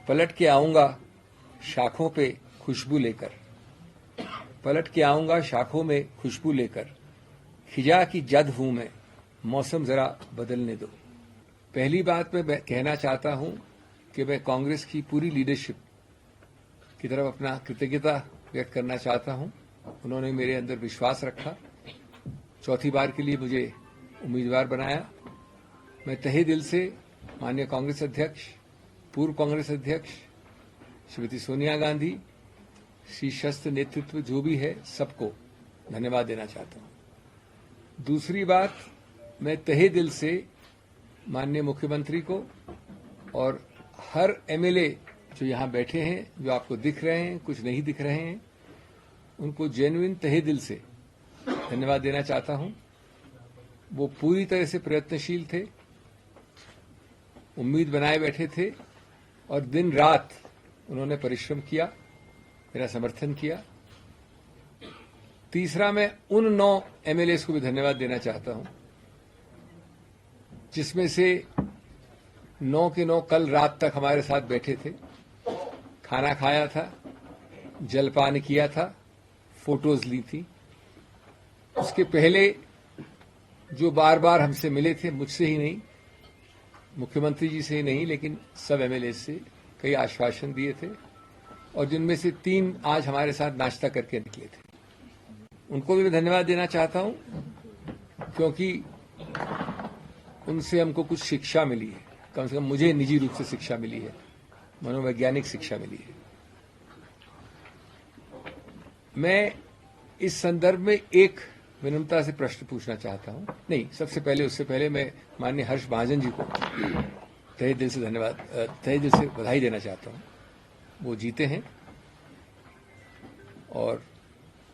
पलट के आऊंगा शाखों पे खुशबू लेकर, पलट के आऊंगा शाखों में खुशबू लेकर, खिजा की जद हूं मैं, मौसम जरा बदलने दो। पहली बात मैं कहना चाहता हूं कि मैं कांग्रेस की पूरी लीडरशिप की तरफ अपना कृतज्ञता व्यक्त करना चाहता हूं। उन्होंने मेरे अंदर विश्वास रखा, चौथी बार के लिए मुझे उम्मीदवार बनाया। मैं तहे दिल से माननीय कांग्रेस अध्यक्ष, पूर्व कांग्रेस अध्यक्ष श्रीमती सोनिया गांधी, शीर्षस्थ नेतृत्व जो भी है, सबको धन्यवाद देना चाहता हूं। दूसरी बात, मैं तहे दिल से माननीय मुख्यमंत्री को और हर एमएलए जो यहां बैठे हैं, जो आपको दिख रहे हैं, कुछ नहीं दिख रहे हैं, उनको जेन्युइन तहे दिल से धन्यवाद देना चाहता हूं। वो पूरी तरह से प्रयत्नशील थे, उम्मीद बनाए बैठे थे और दिन रात उन्होंने परिश्रम किया, मेरा समर्थन किया। तीसरा, मैं उन 9 एमएलएस को भी धन्यवाद देना चाहता हूं जिसमें से 9 के 9 कल रात तक हमारे साथ बैठे थे, खाना खाया था, जलपान किया था, फोटोज ली थी। उसके पहले जो बार बार हमसे मिले थे, मुझसे ही नहीं, मुख्यमंत्री जी से ही नहीं, लेकिन सब एमएलए से कई आश्वासन दिए थे और जिनमें से 3 आज हमारे साथ नाश्ता करके निकले थे। उनको भी मैं धन्यवाद देना चाहता हूं क्योंकि उनसे हमको कुछ शिक्षा मिली है, कम से कम मुझे निजी रूप से शिक्षा मिली है, मनोवैज्ञानिक शिक्षा मिली है। मैं इस संदर्भ में एक विनम्रता से प्रश्न पूछना चाहता हूं। नहीं, उससे पहले मैं माननीय हर्ष महाजन जी को तहे दिल से धन्यवाद, तहे दिल से बधाई देना चाहता हूं। वो जीते हैं और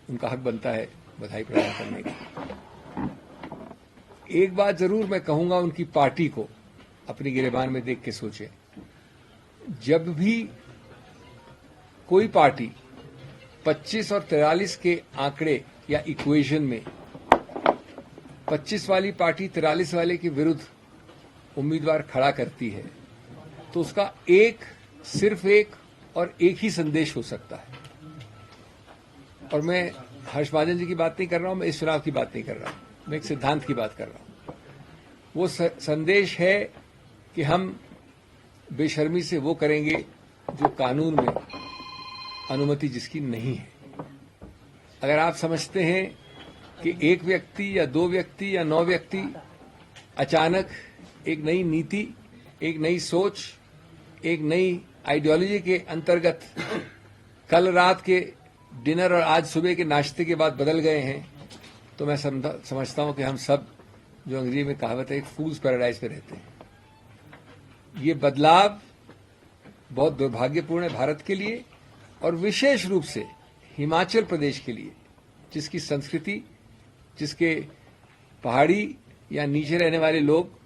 उनका हक बनता है बधाई प्रदान करने का। एक बात जरूर मैं कहूंगा, उनकी पार्टी को अपनी गिरेबान में देख के सोचे, जब भी कोई पार्टी 25 और 43 के आंकड़े या इक्वेशन में 25 वाली पार्टी 43 वाले के विरुद्ध उम्मीदवार खड़ा करती है, तो उसका सिर्फ एक और एक ही संदेश हो सकता है। और मैं हर्ष महाजन जी की बात नहीं कर रहा हूं, मैं इस चुनाव की बात नहीं कर रहा हूं, मैं एक सिद्धांत की बात कर रहा हूं। वो संदेश है कि हम बेशर्मी से वो करेंगे जो कानून में अनुमति जिसकी नहीं है। अगर आप समझते हैं कि एक व्यक्ति या 2 व्यक्ति या 9 व्यक्ति अचानक एक नई नीति, एक नई सोच, एक नई आइडियोलॉजी के अंतर्गत कल रात के डिनर और आज सुबह के नाश्ते के बाद बदल गए हैं, तो मैं समझता हूं कि हम सब, जो अंग्रेजी में कहावत है, एक फूल्स पैराडाइज पे रहते हैं। ये बदलाव बहुत दुर्भाग्यपूर्ण है भारत के लिए और विशेष रूप से हिमाचल प्रदेश के लिए, जिसकी संस्कृति, जिसके पहाड़ी या नीचे रहने वाले लोग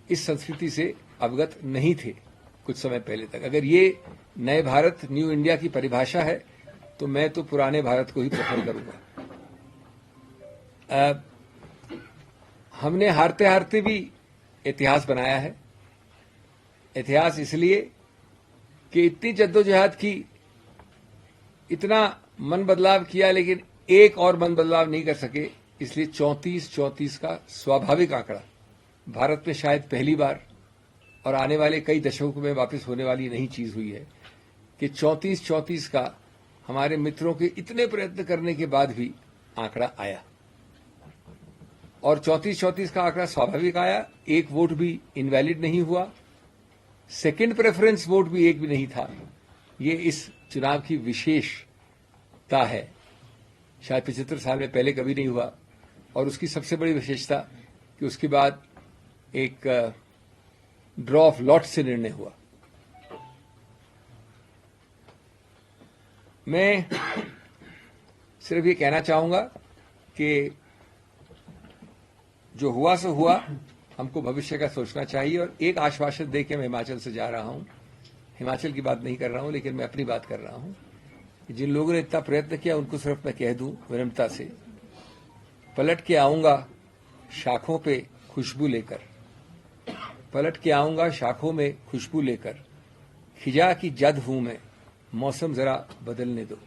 इस संस्कृति से अवगत नहीं थे कुछ समय पहले तक। अगर ये नए भारत, न्यू इंडिया की परिभाषा है, तो मैं तो पुराने भारत को ही प्रेफर करूंगा। हमने हारते हारते भी इतिहास बनाया है। इतिहास इसलिए कि इतनी जद्दोजहद की, इतना मन बदलाव किया, लेकिन एक और मन बदलाव नहीं कर सके, इसलिए 34-34 का स्वाभाविक आंकड़ा भारत में शायद पहली बार और आने वाले कई दशकों में वापस होने वाली नई चीज हुई है कि 34-34 का हमारे मित्रों के इतने प्रयत्न करने के बाद भी आंकड़ा आया। और 34-34 का आंकड़ा स्वाभाविक आया, एक वोट भी इनवैलिड नहीं हुआ, सेकंड प्रेफरेंस वोट भी एक भी नहीं था। ये इस चुनाव की विशेषता है, शायद 75 साल में पहले कभी नहीं हुआ। और उसकी सबसे बड़ी विशेषता कि उसके बाद एक ड्रॉ ऑफ लॉट से निर्णय हुआ। मैं सिर्फ ये कहना चाहूंगा कि जो हुआ सो हुआ, हमको भविष्य का सोचना चाहिए। और एक आश्वासन दे के मैं हिमाचल से जा रहा हूं, हिमाचल की बात नहीं कर रहा हूं, लेकिन मैं अपनी बात कर रहा हूं कि जिन लोगों ने इतना प्रयत्न किया, उनको सिर्फ मैं कह दूं विनम्रता से, पलट के आऊंगा शाखों पे खुशबू लेकर, पलट के आऊंगा शाखों में खुशबू लेकर, खिजा की जद हूं मैं, मौसम जरा बदलने दो।